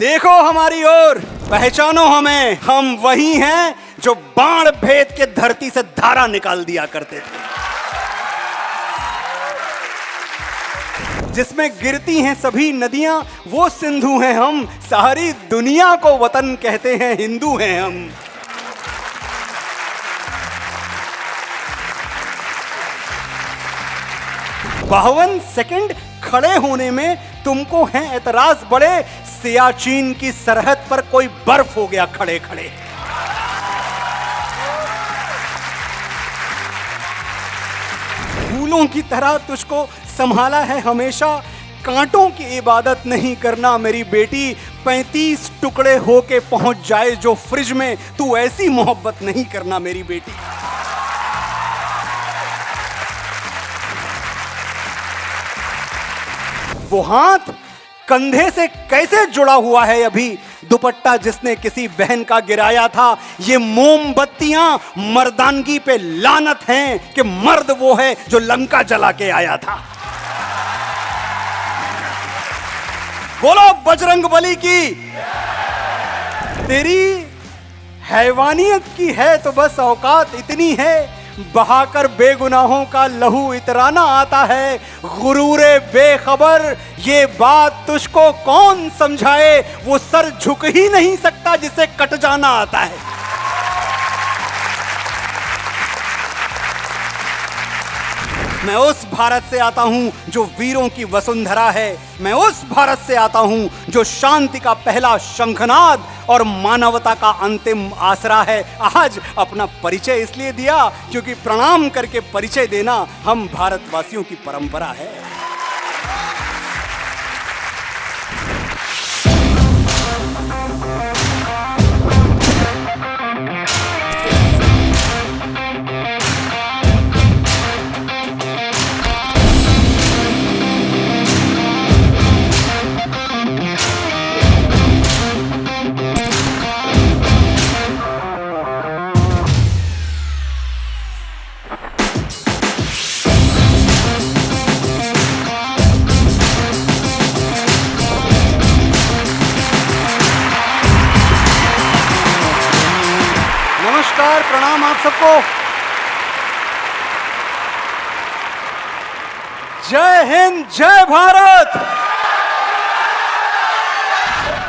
देखो हमारी ओर, पहचानो हमें, हम वही हैं जो बाण भेद के धरती से धारा निकाल दिया करते थे, जिसमें गिरती हैं सभी नदियां, वो सिंधु हैं हम, सारी दुनिया को वतन कहते हैं, हिंदू हैं हम। 52 सेकंड खड़े होने में तुमको हैं एतराज बड़े, सियाचिन की सरहद पर कोई बर्फ हो गया खड़े खड़े। फूलों की तरह तुझको संभाला है हमेशा, कांटों की इबादत नहीं करना मेरी बेटी, 35 टुकड़े होके पहुंच जाए जो फ्रिज में, तू ऐसी मोहब्बत नहीं करना मेरी बेटी। वो हाथ कंधे से कैसे जुड़ा हुआ है अभी, दुपट्टा जिसने किसी बहन का गिराया था, ये मोमबत्तियां मर्दानगी पे लानत हैं कि मर्द वो है जो लंका जला के आया था। बोलो बजरंगबली की। तेरी हैवानियत की है तो बस औकात इतनी है, बहाकर बेगुनाहों का लहू इतराना आता है, गुरूरे बेखबर ये बात तुझको कौन समझाए, वो सर झुक ही नहीं सकता जिसे कट जाना आता है। मैं उस भारत से आता हूं जो वीरों की वसुंधरा है, मैं उस भारत से आता हूं जो शांति का पहला शंखनाद और मानवता का अंतिम आसरा है। आज अपना परिचय इसलिए दिया क्योंकि प्रणाम करके परिचय देना हम भारतवासियों की परंपरा है। नमस्कार, प्रणाम आप सबको। जय हिंद, जय भारत।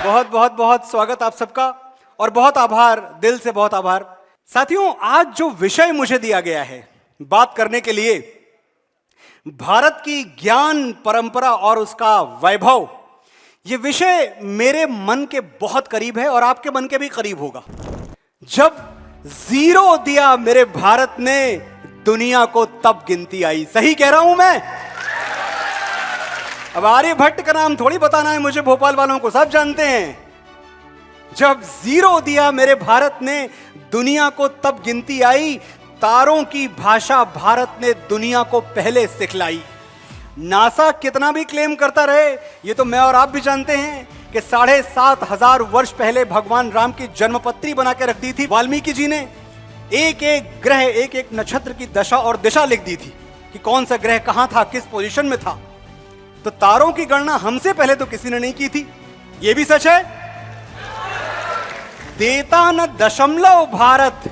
बहुत बहुत बहुत स्वागत आप सबका और बहुत आभार, दिल से बहुत आभार। साथियों, आज जो विषय मुझे दिया गया है बात करने के लिए, भारत की ज्ञान परंपरा और उसका वैभव, यह विषय मेरे मन के बहुत करीब है और आपके मन के भी करीब होगा। जब जीरो दिया मेरे भारत ने, दुनिया को तब गिनती आई। सही कह रहा हूं मैं? अब आर्यभट्ट का नाम थोड़ी बताना है मुझे, भोपाल वालों को सब जानते हैं। जब जीरो दिया मेरे भारत ने, दुनिया को तब गिनती आई, तारों की भाषा भारत ने दुनिया को पहले सिखलाई। नासा कितना भी क्लेम करता रहे, ये तो मैं और आप भी जानते हैं कि 7,500 वर्ष पहले भगवान राम की जन्मपत्री बना के रख दी थी वाल्मीकि जी ने। एक एक ग्रह, एक एक नक्षत्र की दशा और दिशा लिख दी थी कि कौन सा ग्रह कहां था, किस पोजीशन में था। तो तारों की गणना हमसे पहले तो किसी ने नहीं की थी, यह भी सच है। देता न दशमलव भारत,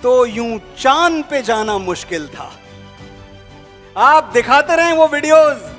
तो यूं चांद पे जाना मुश्किल था। आप दिखाते रहे वो वीडियोस,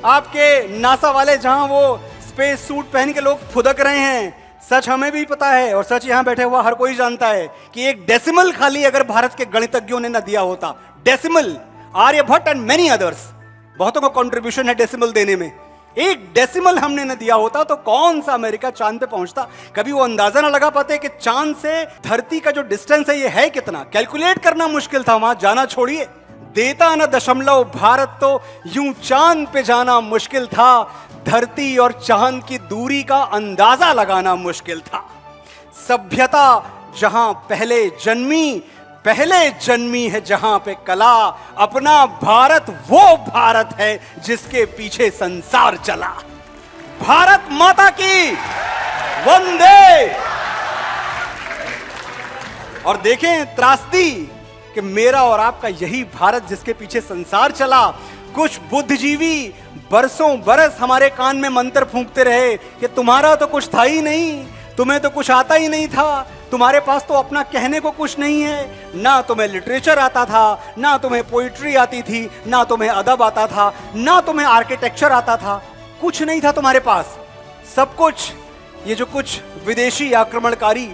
आपके नासा वाले जहां वो स्पेस सूट पहन के लोग फुदक रहे हैं। सच हमें भी पता है और सच यहां बैठे हुआ हर कोई जानता है कि एक डेसिमल खाली अगर भारत के गणितज्ञों ने न दिया होता, decimal, Aryabhata and many others, बहुतों का कंट्रीब्यूशन है डेसिमल देने में, एक डेसिमल हमने न दिया होता तो कौन सा अमेरिका चांद पे पहुंचता। कभी वो अंदाजा ना लगा पाते कि चांद से धरती का जो डिस्टेंस है ये है कितना, कैलकुलेट करना मुश्किल था, वहां जाना छोड़िए। देता न दशमलव भारत, तो यूं चांद पे जाना मुश्किल था। धरती और चांद की दूरी का अंदाजा लगाना मुश्किल था। सभ्यता जहां पहले जन्मी है जहां पे कला, अपना भारत वो भारत है जिसके पीछे संसार चला। भारत माता की वंदे। और देखें त्रासदी कि मेरा और आपका यही भारत जिसके पीछे संसार चला, कुछ बुद्धिजीवी बरसों बरस हमारे कान में मंत्र फूंकते रहे कि तुम्हारा तो कुछ था ही नहीं, तुम्हें तो कुछ आता ही नहीं था, तुम्हारे पास तो अपना कहने को कुछ नहीं है, ना तुम्हें लिटरेचर आता था, ना तुम्हें पोइट्री आती थी, ना तुम्हें अदब आता था, ना तुम्हें आर्किटेक्चर आता था, कुछ नहीं था तुम्हारे पास, सब कुछ। ये जो कुछ विदेशी आक्रमणकारी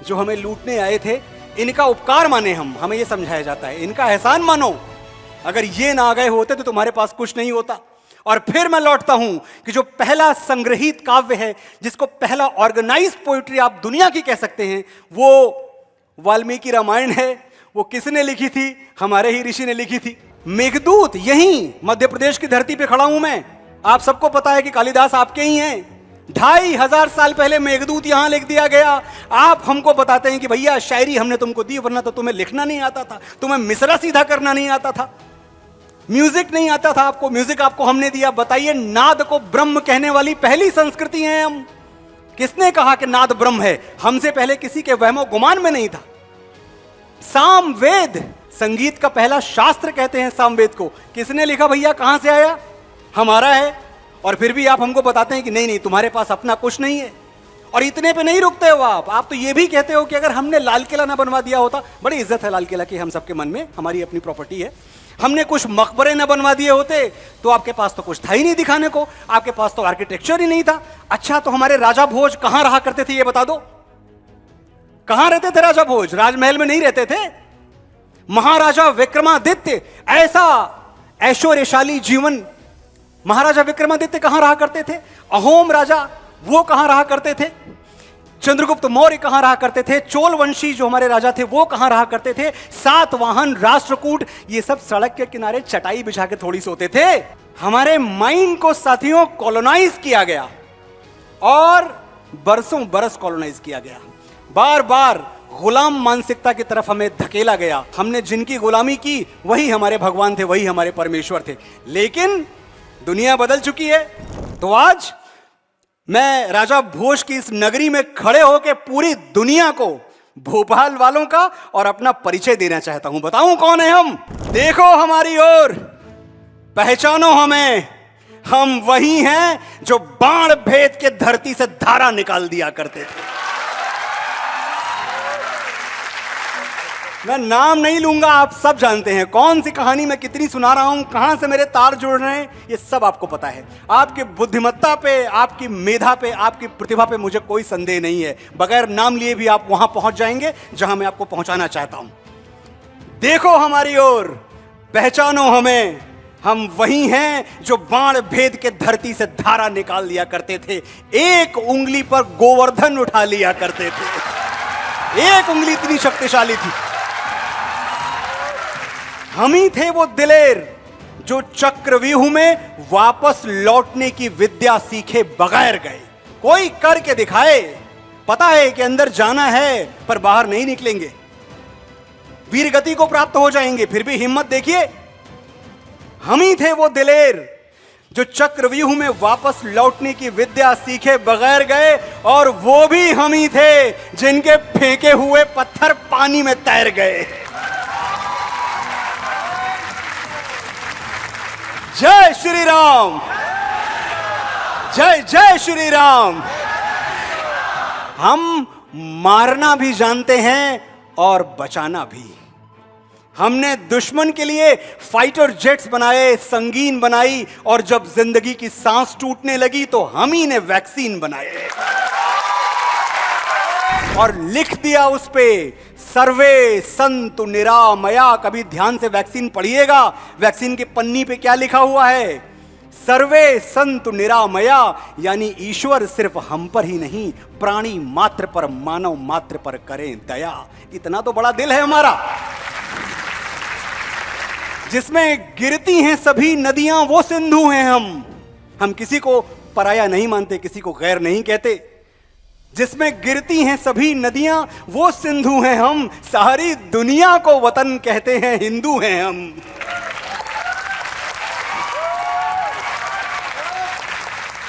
जो हमें लूटने आए थे, इनका उपकार माने हम, हमें ये समझाया जाता है, इनका एहसान मानो। अगर ये ना आ गए होते तो तुम्हारे पास कुछ नहीं होता। और फिर मैं लौटता हूं कि जो पहला संग्रहित काव्य है, जिसको पहला ऑर्गेनाइज्ड पोइट्री आप दुनिया की कह सकते हैं, वो वाल्मीकि रामायण है। वो किसने लिखी थी? हमारे ही ऋषि ने लिखी थी। मेघदूत यहीं मध्य प्रदेश की धरती पे खड़ा हूं मैं, आप सबको पता है कि कालिदास आपके ही हैं। 2500 साल पहले मेघदूत यहां लिख दिया गया। आप हमको बताते हैं कि भैया शायरी हमने तुमको दी, वरना तो तुम्हें लिखना नहीं आता था, तुम्हें मिसरा सीधा करना नहीं आता था, म्यूजिक नहीं आता था आपको, म्यूजिक आपको हमने दिया। बताइए, नाद को ब्रह्म कहने वाली पहली संस्कृति है हम। किसने कहा कि नाद ब्रह्म है? हमसे पहले किसी के वहमो गुमान में नहीं था। सामवेद, संगीत का पहला शास्त्र कहते हैं सामवेद को, किसने लिखा भैया? कहां से आया? हमारा है। और फिर भी आप हमको बताते हैं कि नहीं नहीं, तुम्हारे पास अपना कुछ नहीं है। और इतने पे नहीं रुकते हो आप तो ये भी कहते हो कि अगर हमने लाल किला ना बनवा दिया होता, बड़ी इज्जत है लाल किला की हम सबके मन में, हमारी अपनी प्रॉपर्टी है, हमने कुछ मकबरे न बनवा दिए होते तो आपके पास तो कुछ था ही नहीं दिखाने को, आपके पास तो आर्किटेक्चर ही नहीं था। अच्छा, तो हमारे राजा भोज कहां रहा करते थे ये बता दो, कहां रहते थे राजा भोज? राजमहल में नहीं रहते थे। महाराजा विक्रमादित्य, ऐसा ऐश्वर्यशाली जीवन महाराजा विक्रमादित्य कहां रहा करते थे? अहोम राजा वो कहां रहा करते थे? चंद्रगुप्त मौर्य कहां रहा करते थे? चोल वंशी जो हमारे राजा थे वो कहां रहा करते थे? सातवाहन, राष्ट्रकूट, ये सब सड़क के किनारे चटाई बिछा के थोड़ी सोते थे। हमारे माइंड को साथियों कॉलोनाइज किया गया और बरसों बरस कॉलोनाइज किया गया, बार बार गुलाम मानसिकता की तरफ हमें धकेला गया। हमने जिनकी गुलामी की वही हमारे भगवान थे, वही हमारे परमेश्वर थे। लेकिन दुनिया बदल चुकी है। तो आज मैं राजा भोज की इस नगरी में खड़े होकर पूरी दुनिया को, भोपाल वालों का और अपना परिचय देना चाहता हूं। बताऊं कौन है हम? देखो हमारी ओर, पहचानो हमें, हम वही हैं जो बाण भेद के धरती से धारा निकाल दिया करते थे। मैं नाम नहीं लूंगा, आप सब जानते हैं कौन सी कहानी मैं कितनी सुना रहा हूं, कहां से मेरे तार जुड़ रहे हैं, ये सब आपको पता है। आपकी बुद्धिमत्ता पे, आपकी मेधा पे, आपकी प्रतिभा पे मुझे कोई संदेह नहीं है। बगैर नाम लिए भी आप वहां पहुंच जाएंगे जहां मैं आपको पहुंचाना चाहता हूं। देखो हमारी ओर, पहचानो हमें, हम वही हैं जो बाण भेद के धरती से धारा निकाल लिया करते थे, एक उंगली पर गोवर्धन उठा लिया करते थे। एक उंगली इतनी शक्तिशाली थी। हम ही थे वो दिलेर जो चक्रव्यूह में वापस लौटने की विद्या सीखे बगैर गए। कोई करके दिखाए, पता है कि अंदर जाना है पर बाहर नहीं निकलेंगे, वीरगति को प्राप्त हो जाएंगे, फिर भी हिम्मत देखिए। हम ही थे वो दिलेर जो चक्रव्यूह में वापस लौटने की विद्या सीखे बगैर गए, और वो भी हम ही थे जिनके फेंके हुए पत्थर पानी में तैर गए। जय श्री राम, जय जय श्री राम। हम मारना भी जानते हैं और बचाना भी। हमने दुश्मन के लिए फाइटर जेट्स बनाए, संगीन बनाई, और जब जिंदगी की सांस टूटने लगी तो हम ही ने वैक्सीन बनाए और लिख दिया उस पे, सर्वे संतु निरामया। कभी ध्यान से वैक्सीन पढ़िएगा, वैक्सीन के पन्नी पे क्या लिखा हुआ है? सर्वे संतु निरामया, यानी ईश्वर सिर्फ हम पर ही नहीं, प्राणी मात्र पर, मानव मात्र पर करें दया। इतना तो बड़ा दिल है हमारा, जिसमें गिरती हैं सभी नदियां वो सिंधु हैं हम किसी को पराया नहीं मानते, किसी को गैर नहीं कहते। जिसमें गिरती हैं सभी नदियां वो सिंधु हैं हम, सारी दुनिया को वतन कहते हैं, हिंदू हैं हम।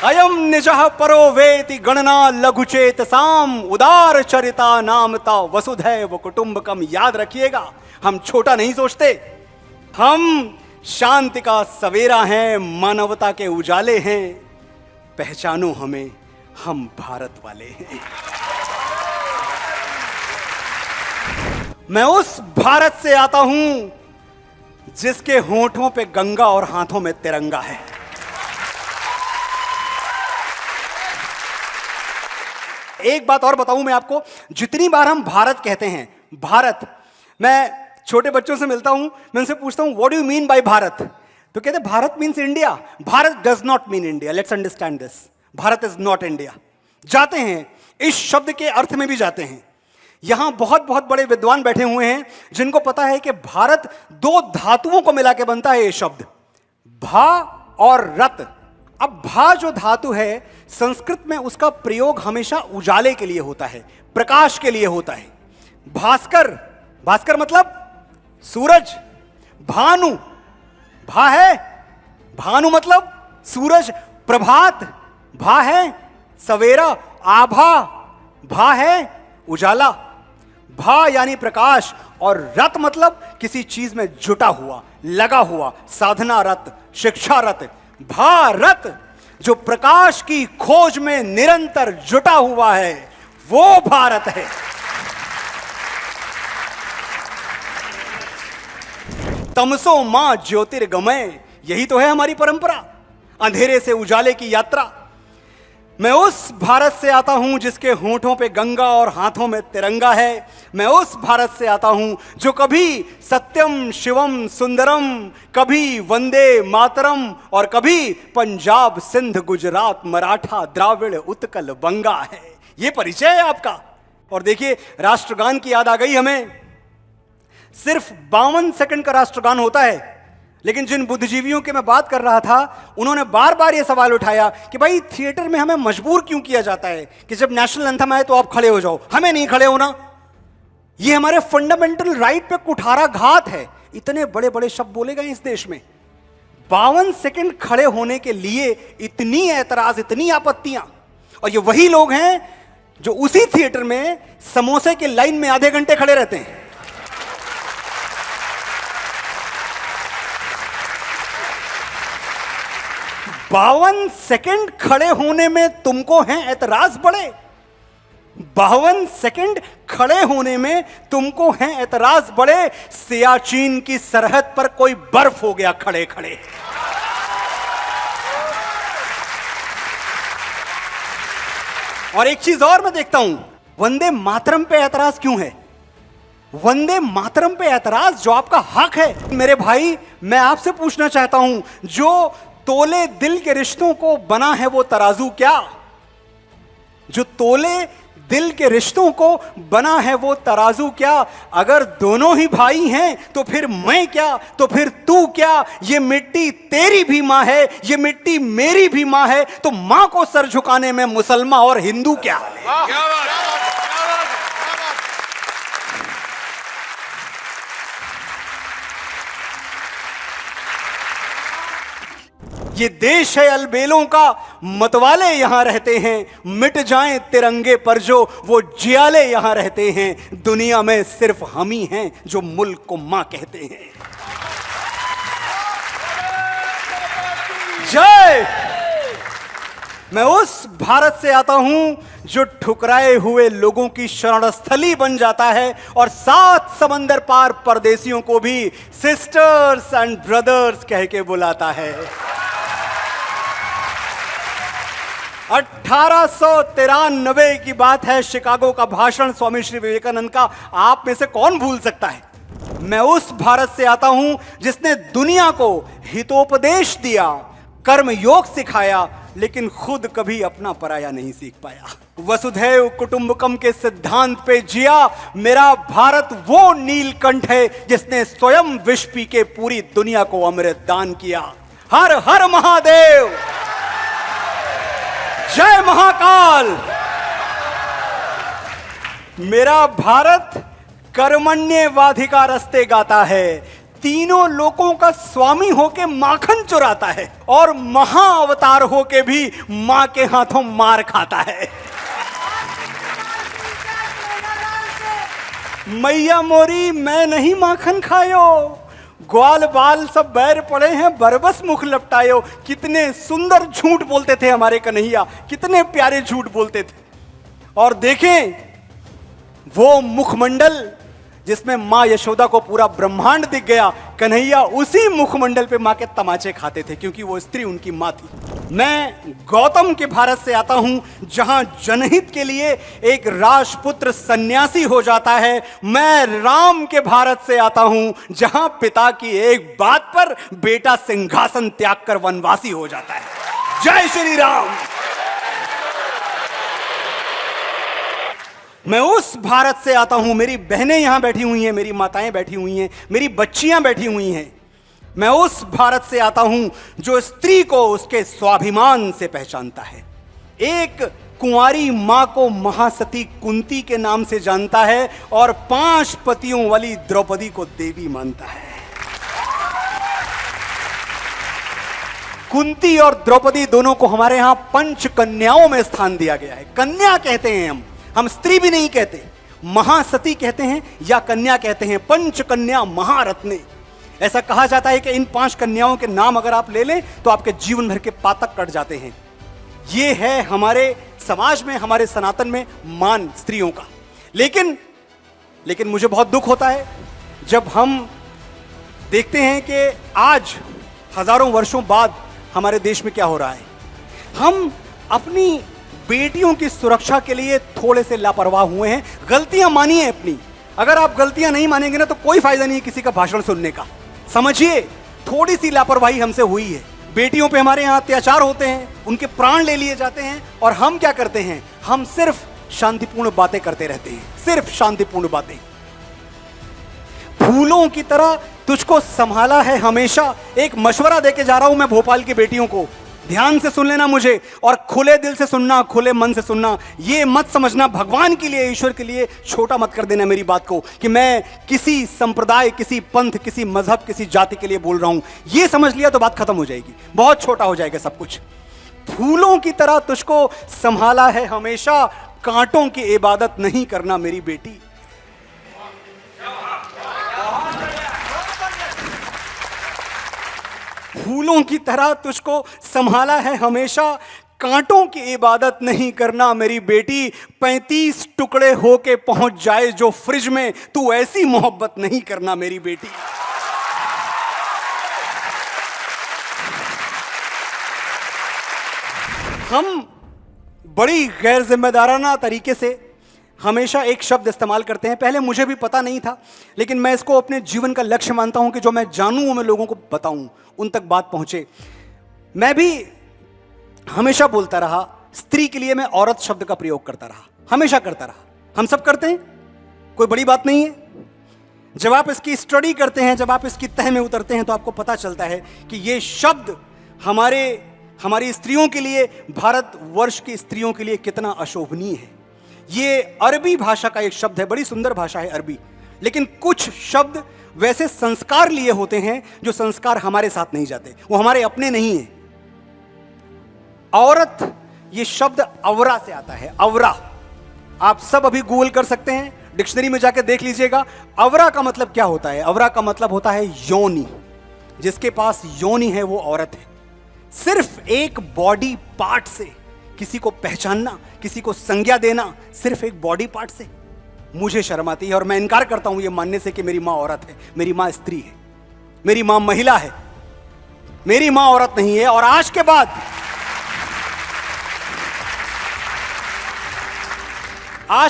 अयम निजः परो वेति गणना लघुचेत साम, उदार चरिता नामता वसुधैव कुटुंबकम। याद रखिएगा, हम छोटा नहीं सोचते, हम शांति का सवेरा हैं, मानवता के उजाले हैं, पहचानो हमें, हम भारत वाले हैं। मैं उस भारत से आता हूं जिसके होठों पे गंगा और हाथों में तिरंगा है। एक बात और बताऊं मैं आपको, जितनी बार हम भारत कहते हैं, भारत, मैं छोटे बच्चों से मिलता हूं, मैं उनसे पूछता हूं what do you mean by Bharat, तो कहते Bharat means India. Bharat does not mean India, let's understand this. Bharat is not India. जाते हैं, इस शब्द के अर्थ में भी जाते हैं। यहां बहुत बहुत बड़े विद्वान बैठे हुए हैं जिनको पता है कि भारत दो धातुओं को मिला के बनता है ये शब्द, भा और रत। अब भा जो धातु है, संस्कृत में उसका प्रयोग हमेशा उजाले के लिए होता है, प्रकाश के लिए होता है। भास्कर, भास्कर मतलब सूरज। भानु, भा है, भानु मतलब सूरज। प्रभात, भा है सवेरा। आभा, भा है उजाला। भा यानी प्रकाश, और रत मतलब किसी चीज में जुटा हुआ, लगा हुआ, साधना रत, शिक्षा रत। भारत जो प्रकाश की खोज में निरंतर जुटा हुआ है, वो भारत है। तमसो मां ज्योतिर्गमय, यही तो है हमारी परंपरा, अंधेरे से उजाले की यात्रा। मैं उस भारत से आता हूं जिसके होठों पे गंगा और हाथों में तिरंगा है। मैं उस भारत से आता हूं जो कभी सत्यम शिवम सुंदरम, कभी वंदे मातरम, और कभी पंजाब सिंध गुजरात मराठा द्राविड़ उत्कल बंगा है। ये परिचय है आपका। और देखिए, राष्ट्रगान की याद आ गई हमें। सिर्फ 52 सेकंड का राष्ट्रगान होता है, लेकिन जिन बुद्धिजीवियों की मैं बात कर रहा था, उन्होंने बार बार यह सवाल उठाया कि भाई थिएटर में हमें मजबूर क्यों किया जाता है कि जब नेशनल एंथम आए तो आप खड़े हो जाओ, हमें नहीं खड़े होना। यह हमारे फंडामेंटल राइट पे कुठारा घात है। इतने बड़े बड़े शब्द बोले गए इस देश में, 52 सेकंड खड़े होने के लिए इतनी ऐतराज, इतनी आपत्तियां। और ये वही लोग हैं जो उसी थिएटर में समोसे के लाइन में आधे घंटे खड़े रहते हैं। बावन सेकंड खड़े होने में तुमको हैं ऐतराज बड़े। 52 सेकंड खड़े होने में तुमको हैं ऐतराज बड़े। सियाचिन की सरहद पर कोई बर्फ हो गया खड़े खड़े। और एक चीज और मैं देखता हूं, वंदे मातरम पे ऐतराज क्यों है? वंदे मातरम पे ऐतराज जो आपका हक है। मेरे भाई, मैं आपसे पूछना चाहता हूं, जो तोले दिल के रिश्तों को बना है वो तराजू क्या? जो तोले दिल के रिश्तों को बना है वो तराजू क्या? अगर दोनों ही भाई हैं तो फिर मैं क्या, तो फिर तू क्या? ये मिट्टी तेरी भी मां है, ये मिट्टी मेरी भी मां है, तो मां को सर झुकाने में मुसलमान और हिंदू क्या? ये देश है अलबेलों का, मतवाले यहां रहते हैं। मिट जाएं तिरंगे पर जो वो जियाले यहां रहते हैं। दुनिया में सिर्फ हम ही हैं जो मुल्क को मां कहते हैं। जय। मैं उस भारत से आता हूं जो ठुकराए हुए लोगों की शरणस्थली बन जाता है और 7 समंदर पार परदेसियों को भी सिस्टर्स एंड ब्रदर्स कह के बुलाता है। 1893 की बात है, शिकागो का भाषण स्वामी श्री विवेकानंद का। आप में से कौन भूल सकता है? मैं उस भारत से आता हूं जिसने दुनिया को हितोपदेश दिया, कर्म योग सिखाया, लेकिन खुद कभी अपना पराया नहीं सीख पाया। वसुधैव कुटुंबकम के सिद्धांत पे जिया। मेरा भारत वो नीलकंठ है जिसने स्वयं विष पी के पूरी दुनिया को अमृत दान किया। हर हर महादेव, जय महाकाल। मेरा भारत कर्मण्येवाधिकारस्ते गाता है, तीनों लोकों का स्वामी होके माखन चुराता है और महाअवतार होके भी मां के हाथों मार खाता है। मैया मोरी मैं नहीं माखन खायो, ग्वाल बाल सब बैर पड़े हैं, बरबस मुख लपटायो। कितने सुंदर झूठ बोलते थे हमारे कन्हैया, कितने प्यारे झूठ बोलते थे। और देखें वो मुखमंडल जिसमें मां यशोदा को पूरा ब्रह्मांड दिख गया, कन्हैया उसी मुखमंडल पे मां के तमाचे खाते थे, क्योंकि वो स्त्री उनकी मां थी। मैं गौतम के भारत से आता हूं जहां जनहित के लिए एक राजपुत्र सन्यासी हो जाता है। मैं राम के भारत से आता हूं जहां पिता की एक बात पर बेटा सिंहासन त्याग कर वनवासी हो जाता है। जय श्री राम। मैं उस भारत से आता हूं, मेरी बहनें यहां बैठी हुई हैं, मेरी माताएं बैठी हुई हैं, मेरी बच्चियां बैठी हुई हैं। मैं उस भारत से आता हूं जो स्त्री को उसके स्वाभिमान से पहचानता है। एक कुंवारी मां को महासती कुंती के नाम से जानता है और 5 पतियों वाली द्रौपदी को देवी मानता है। कुंती और द्रौपदी दोनों को हमारे यहां पंच कन्याओं में स्थान दिया गया है। कन्या कहते हैं हम स्त्री भी नहीं कहते, महासती कहते हैं या कन्या कहते हैं। पंच कन्या महारत्ने, ऐसा कहा जाता है कि इन 5 कन्याओं के नाम अगर आप ले लें तो आपके जीवन भर के पातक कट जाते हैं। ये है हमारे समाज में, हमारे सनातन में मान स्त्रियों का। लेकिन मुझे बहुत दुख होता है जब हम देखते हैं कि आज हजारों वर्षों बाद हमारे देश में क्या हो रहा है। हम अपनी बेटियों की सुरक्षा के लिए थोड़े से लापरवाह हुए हैं। गलतियां मानिए अपनी। अगर आप गलतियां नहीं मानेंगे ना तो कोई फायदा नहीं है किसी का भाषण सुनने का। समझिए, थोड़ी सी लापरवाही हमसे हुई है। बेटियों पे हमारे यहां अत्याचार होते हैं, उनके प्राण ले लिए जाते हैं, और हम क्या करते हैं? हम सिर्फ शांतिपूर्ण बातें करते रहते हैं, सिर्फ शांतिपूर्ण बातें। फूलों की तरह तुझको संभाला है हमेशा। एक मशवरा देके जा रहा हूं मैं भोपाल की बेटियों को, ध्यान से सुन लेना मुझे, और खुले दिल से सुनना, खुले मन से सुनना। ये मत समझना भगवान के लिए, ईश्वर के लिए छोटा मत कर देना मेरी बात को कि मैं किसी संप्रदाय, किसी पंथ, किसी मजहब, किसी जाति के लिए बोल रहा हूं। ये समझ लिया तो बात खत्म हो जाएगी, बहुत छोटा हो जाएगा सब कुछ। फूलों की तरह तुझको संभाला है हमेशा, कांटों की इबादत नहीं करना मेरी बेटी। फूलों की तरह तुझको संभाला है हमेशा, कांटों की इबादत नहीं करना मेरी बेटी। 35 टुकड़े होके पहुंच जाए जो फ्रिज में, तू ऐसी मोहब्बत नहीं करना मेरी बेटी। हम बड़ी गैर जिम्मेदाराना तरीके से हमेशा एक शब्द इस्तेमाल करते हैं। पहले मुझे भी पता नहीं था, लेकिन मैं इसको अपने जीवन का लक्ष्य मानता हूं कि जो मैं जानूं वो मैं लोगों को बताऊं, उन तक बात पहुंचे। मैं भी हमेशा बोलता रहा, स्त्री के लिए मैं औरत शब्द का प्रयोग करता रहा, हमेशा करता रहा। हम सब करते हैं, कोई बड़ी बात नहीं है। जब आप इसकी स्टडी करते हैं, जब आप इसकी तह में उतरते हैं तो आपको पता चलता है कि ये शब्द हमारी स्त्रियों के लिए, भारतवर्ष की स्त्रियों के लिए कितना अशोभनीय है। ये अरबी भाषा का एक शब्द है, बड़ी सुंदर भाषा है अरबी, लेकिन कुछ शब्द वैसे संस्कार लिए होते हैं जो संस्कार हमारे साथ नहीं जाते, वो हमारे अपने नहीं है। औरत, ये शब्द अवरा से आता है, अवरा। आप सब अभी गूगल कर सकते हैं, डिक्शनरी में जाकर देख लीजिएगा अवरा का मतलब क्या होता है। अवरा का मतलब होता है योनि। जिसके पास योनि है वो औरत है। सिर्फ एक बॉडी पार्ट से किसी को पहचानना, किसी को संज्ञा देना, सिर्फ एक बॉडी पार्ट से, मुझे शर्म आती है और मैं इनकार करता हूं ये मानने से कि मेरी मां औरत है। मेरी मां स्त्री है, मेरी मां महिला है, मेरी मां औरत नहीं है। और आज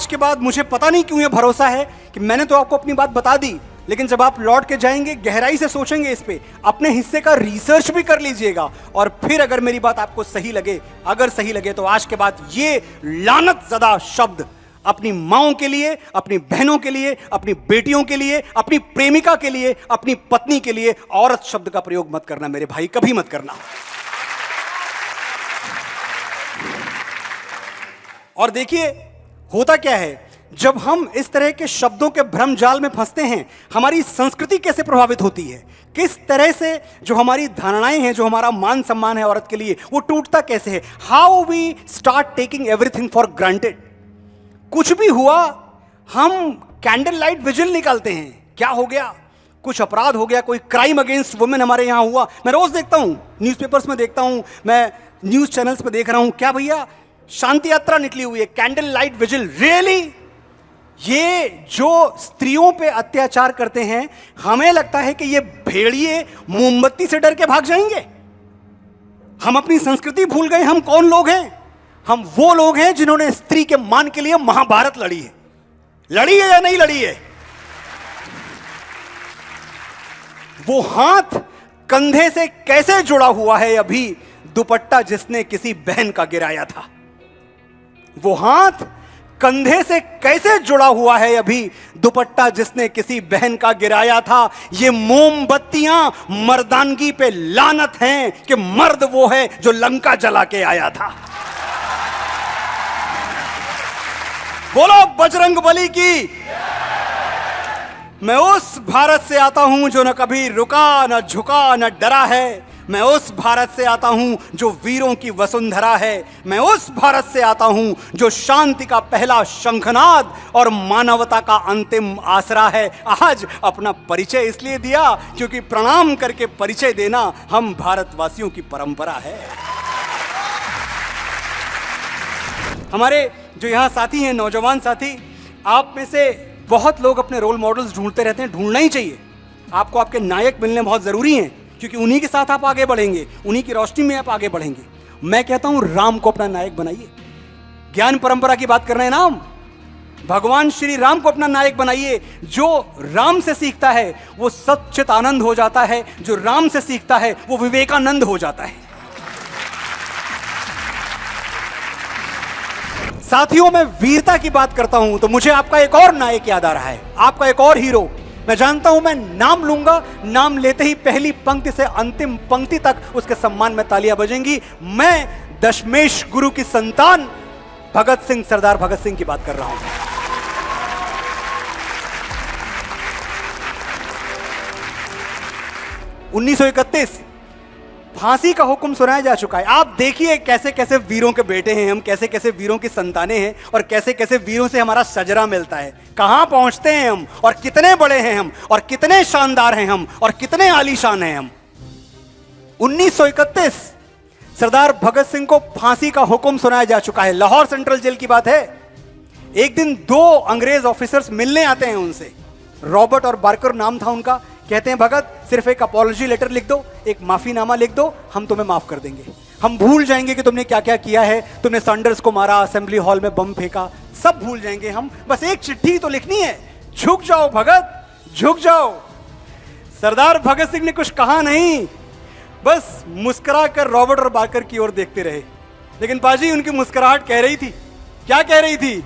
के बाद मुझे पता नहीं क्यों ये भरोसा है कि मैंने तो आपको अपनी बात बता दी, लेकिन जब आप लौट के जाएंगे गहराई से सोचेंगे इस पे, अपने हिस्से का रिसर्च भी कर लीजिएगा, और फिर अगर मेरी बात आपको सही लगे, अगर सही लगे तो आज के बाद ये लानत ज़दा शब्द अपनी माओं के लिए, अपनी बहनों के लिए, अपनी बेटियों के लिए, अपनी प्रेमिका के लिए, अपनी पत्नी के लिए औरत शब्द का प्रयोग मत करना मेरे भाई, कभी मत करना। और देखिए होता क्या है, जब हम इस तरह के शब्दों के भ्रम जाल में फंसते हैं, हमारी संस्कृति कैसे प्रभावित होती है, किस तरह से जो हमारी धारणाएं हैं, जो हमारा मान सम्मान है औरत के लिए, वो टूटता कैसे है। How we start taking everything for granted. कुछ भी हुआ हम कैंडल लाइट विजिल निकालते हैं, क्या हो गया, कुछ अपराध हो गया, कोई क्राइम अगेंस्ट वुमेन हमारे यहाँ हुआ, मैं रोज देखता हूँ, न्यूज़पेपर्स में देखता हूँ, मैं न्यूज़ चैनल्स पे देख रहा हूँ, क्या भैया शांति यात्रा निकली हुई है, कैंडल लाइट विजिल। रियली ये जो स्त्रियों पे अत्याचार करते हैं, हमें लगता है कि ये भेड़िए मोमबत्ती से डर के भाग जाएंगे। हम अपनी संस्कृति भूल गए। हम कौन लोग हैं? हम वो लोग हैं जिन्होंने स्त्री के मान के लिए महाभारत लड़ी है। लड़ी है या नहीं लड़ी है? वो हाथ कंधे से कैसे जुड़ा हुआ है अभी दुपट्टा जिसने किसी बहन का गिराया था। वो हाथ कंधे से कैसे जुड़ा हुआ है अभी दुपट्टा जिसने किसी बहन का गिराया था। ये मोमबत्तियां मर्दानगी पे लानत हैं कि मर्द वो है जो लंका जला के आया था। बोलो बजरंग बली की। मैं उस भारत से आता हूं जो न कभी रुका, न झुका, न डरा है। मैं उस भारत से आता हूं जो वीरों की वसुंधरा है। मैं उस भारत से आता हूं जो शांति का पहला शंखनाद और मानवता का अंतिम आसरा है। आज अपना परिचय इसलिए दिया क्योंकि प्रणाम करके परिचय देना हम भारतवासियों की परंपरा है। हमारे जो यहाँ साथी हैं, नौजवान साथी, आप में से बहुत लोग अपने रोल मॉडल्स ढूंढते रहते हैं। ढूंढना ही चाहिए। आपको आपके नायक मिलने बहुत जरूरी हैं, क्योंकि उन्हीं के साथ आप आगे बढ़ेंगे, उन्हीं की रोशनी में आप आगे बढ़ेंगे। मैं कहता हूं राम को अपना नायक बनाइए। ज्ञान परंपरा की बात कर रहे हैं ना हम। भगवान श्री राम को अपना नायक बनाइए। जो राम से सीखता है वो सच्चित आनंद हो जाता है। जो राम से सीखता है वो विवेकानंद हो जाता है। साथियों, मैं वीरता की बात करता हूं तो मुझे आपका एक और नायक याद आ रहा है, आपका एक और हीरो। मैं जानता हूं मैं नाम लूंगा, नाम लेते ही पहली पंक्ति से अंतिम पंक्ति तक उसके सम्मान में तालियां बजेंगी। मैं दशमेश गुरु की संतान भगत सिंह, सरदार भगत सिंह की बात कर रहा हूं। (1931) फांसी का हुक्म सुनाया जा चुका है। आप देखिए कैसे कैसे वीरों के बेटे हैं हम, कैसे कैसे वीरों की संतानें हैं और कैसे कैसे वीरों से हमारा सजरा मिलता है। कहां पहुंचते हैं हम और कितने बड़े हैं हम और कितने शानदार हैं हम और कितने आलीशान हैं हम। 1931 सरदार भगत सिंह को फांसी का हुक्म सुनाया जा चुका है। लाहौर सेंट्रल जेल की बात है। एक दिन दो अंग्रेज ऑफिसर्स मिलने आते हैं उनसे। रॉबर्ट और बार्कर नाम था उनका। कहते हैं भगत, सिर्फ एक अपॉलॉजी लेटर लिख दो, एक माफीनामा लिख दो, हम तुम्हें माफ कर देंगे। हम भूल जाएंगे कि तुमने क्या क्या किया है। तुमने सैंडर्स को मारा, असेंबली हॉल में बम फेंका, सब भूल जाएंगे हम। बस एक चिट्ठी तो लिखनी है। झुक जाओ भगत, झुक जाओ। सरदार भगत सिंह ने कुछ कहा नहीं, बस मुस्कुरा कर रॉबर्ट और बार्कर की ओर देखते रहे। लेकिन बाजी, उनकी मुस्कुराहट कह रही थी, क्या कह रही थी?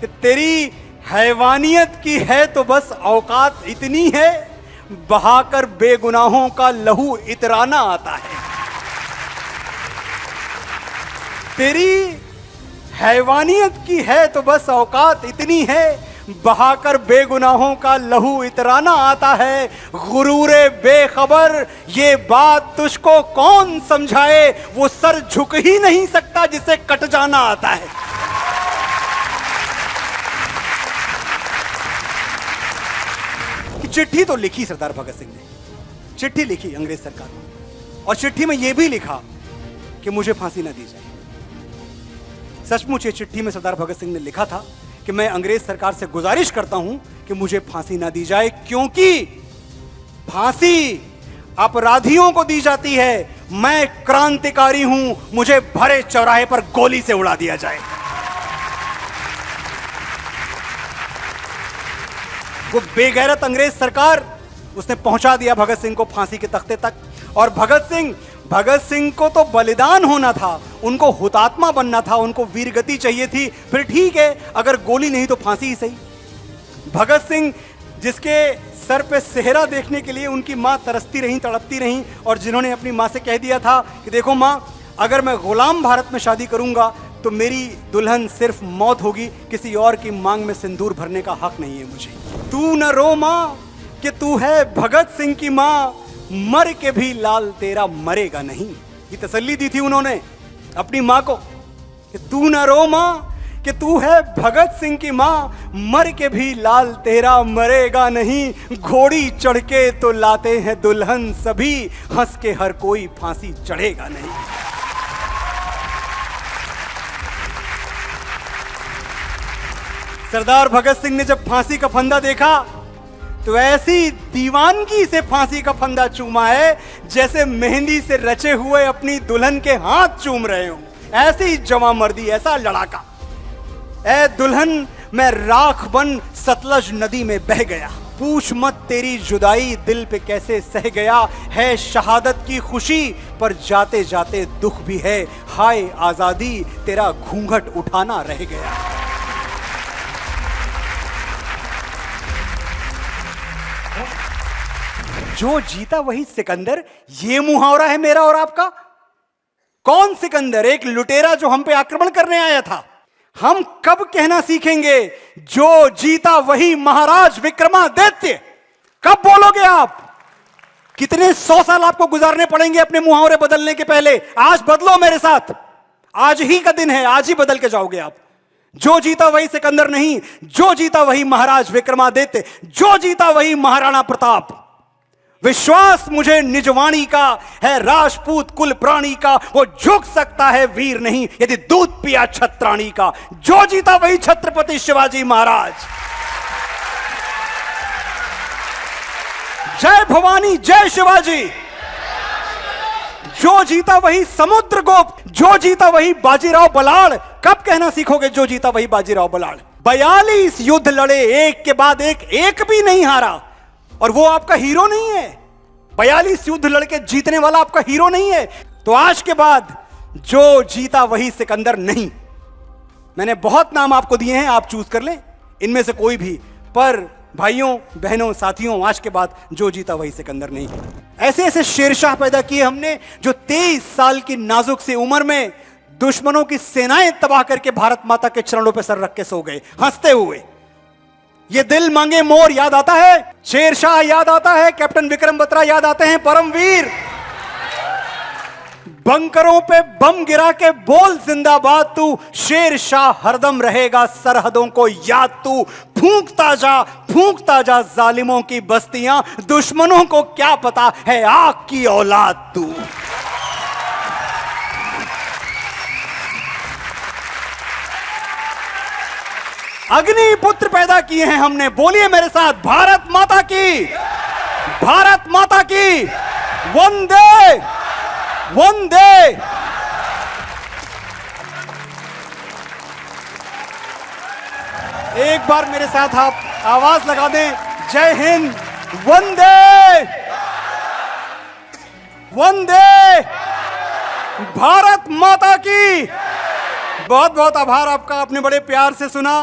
कि तेरी हैवानियत की है तो बस औकात इतनी है, बहाकर बेगुनाहों का लहू इतराना आता है। तेरी हैवानियत की है तो बस औकात इतनी है, बहाकर बेगुनाहों का लहू इतराना आता है। गुरूरे बेखबर ये बात तुझको कौन समझाए, वो सर झुक ही नहीं सकता जिसे कट जाना आता है। चिट्ठी तो लिखी सरदार भगत सिंह ने, चिट्ठी लिखी अंग्रेज सरकार को, और चिट्ठी में यह भी लिखा कि मुझे फांसी ना दी जाए। सचमुच ये चिट्ठी में सरदार भगत सिंह ने लिखा था कि मैं अंग्रेज सरकार से गुजारिश करता हूं कि मुझे फांसी ना दी जाए, क्योंकि फांसी अपराधियों को दी जाती है। मैं क्रांतिकारी हूं, मुझे भरे चौराहे पर गोली से उड़ा दिया जाए। वो बेगैरत अंग्रेज सरकार, उसने पहुंचा दिया भगत सिंह को फांसी के तख्ते तक। और भगत सिंह को तो बलिदान होना था, उनको हुतात्मा बनना था, उनको वीरगति चाहिए थी। फिर ठीक है, अगर गोली नहीं तो फांसी ही सही। भगत सिंह जिसके सर पे सेहरा देखने के लिए उनकी मां तरसती रही, तड़पती रही, और जिन्होंने अपनी मां से कह दिया था कि देखो मां, अगर मैं गुलाम भारत में शादी करूंगा तो मेरी दुल्हन सिर्फ मौत होगी, किसी और की मांग में सिंदूर भरने का हक नहीं है मुझे। तू न रो मां कि तू है भगत सिंह की मां, मर के भी लाल तेरा मरेगा नहीं। ये तसल्ली दी थी उन्होंने अपनी मां को कि तू न रो मां कि तू है भगत सिंह की माँ, मर के भी लाल तेरा मरेगा नहीं। घोड़ी चढ़ के तो लाते हैं दुल्हन सभी, हंस के हर कोई फांसी चढ़ेगा नहीं। सरदार भगत सिंह ने जब फांसी का फंदा देखा तो ऐसी दीवानगी से फांसी का फंदा चूमा है जैसे मेहंदी से रचे हुए अपनी दुल्हन के हाथ चूम रहे हो। ऐसी जवामर्दी, ऐसा लड़ाका। ऐ दुल्हन मैं राख बन सतलज नदी में बह गया, पूछ मत तेरी जुदाई दिल पे कैसे सह गया। है शहादत की खुशी पर जाते जाते दुख भी है, हाय आजादी तेरा घूंघट उठाना रह गया। जो जीता वही सिकंदर, ये मुहावरा है मेरा और आपका। कौन सिकंदर? एक लुटेरा जो हम पे आक्रमण करने आया था। हम कब कहना सीखेंगे जो जीता वही महाराज विक्रमादित्य? कब बोलोगे आप? कितने 100 साल आपको गुजारने पड़ेंगे अपने मुहावरे बदलने के पहले? आज बदलो मेरे साथ, आज ही का दिन है, आज ही बदल के जाओगे आप। जो जीता वही सिकंदर नहीं, जो जीता वही महाराज विक्रमादित्य, जो जीता वही महाराणा प्रताप। विश्वास मुझे निजवाणी का है, राजपूत कुल प्राणी का, वो झुक सकता है वीर नहीं यदि दूध पिया छत्राणी का। जो जीता वही छत्रपति शिवाजी महाराज। जय भवानी, जय शिवाजी। जो जीता वही समुद्रगुप्त, जो जीता वही बाजीराव बलाड़। कब कहना सीखोगे जो जीता वही बाजीराव बलाड़? 42 युद्ध लड़े, एक के बाद एक भी नहीं हारा, और वो आपका हीरो नहीं है। 42 युद्ध लड़के जीतने वाला आपका हीरो नहीं है। तो आज के बाद जो जीता वही सिकंदर नहीं। मैंने बहुत नाम आपको दिए हैं, आप चूज कर लें इनमें से कोई भी, पर भाइयों बहनों साथियों, आज के बाद जो जीता वही सिकंदर नहीं। ऐसे ऐसे शेरशाह पैदा किए हमने जो 23 साल की नाजुक सी उम्र में दुश्मनों की सेनाएं तबाह करके भारत माता के चरणों पर सर रख के सो गए हंसते हुए। ये दिल मांगे मोर याद आता है, शेरशाह याद आता है, कैप्टन विक्रम बत्रा याद आते हैं, परमवीर। बंकरों पे बम गिरा के बोल जिंदाबाद तू, शेरशाह हरदम रहेगा सरहदों को याद तू। फूंकता जा जालिमों की बस्तियां, दुश्मनों को क्या पता है आग की औलाद तू। अग्निपुत्र पैदा किए हैं हमने, बोलिए मेरे साथ, भारत माता की, भारत माता की वंदे वंदे। एक बार मेरे साथ आप आवाज लगा दें, जय हिंद, वंदे वंदे, भारत माता की। बहुत बहुत आभार आपका, आपने बड़े प्यार से सुना।